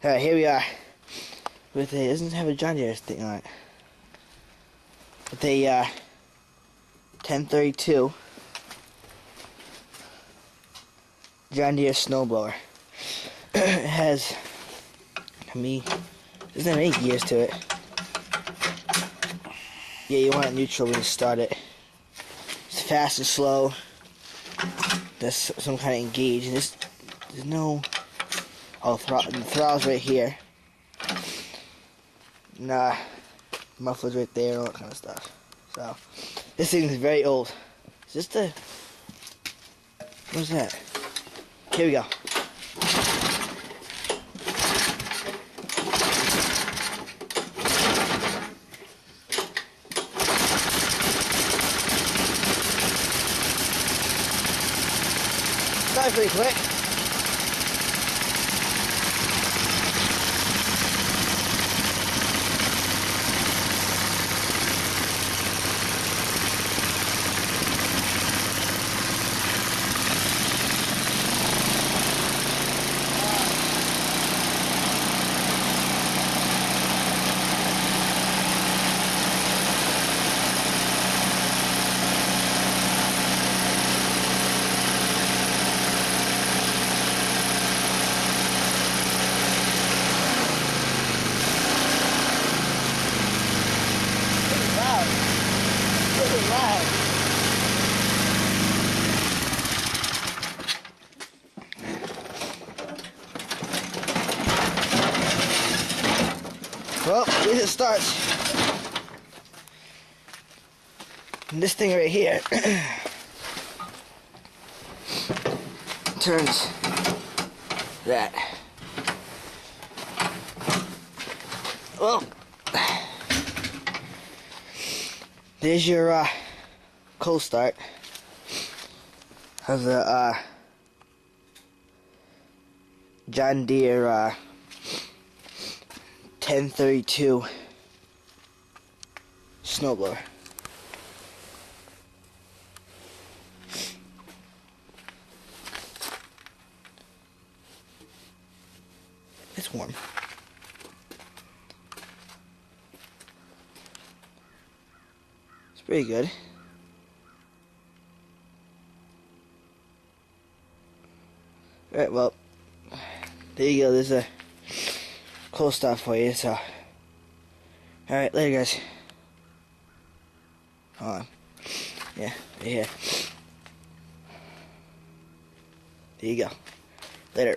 Alright, here we are. With a, it doesn't have a John Deere thing on it. With a 1032 John Deere snowblower. It has, doesn't have any gears to it. Yeah, you want it neutral when you start it. It's fast and slow. There's some kind of engage. There's no... Oh, the throttle's right here. Nah, muffler's right there, all that kind of stuff. So, this thing is very old. Is this the... What's that? Here we go. Started pretty quick. Well, at least it starts. And this thing right here turns that. Well, there's your cold start of the John Deere 1032 snowblower. It's warm. It's pretty good. Alright, well, there you go. There's a cool stuff for you, so. Alright, later, guys. Hold on. Yeah, right here. There you go. Later.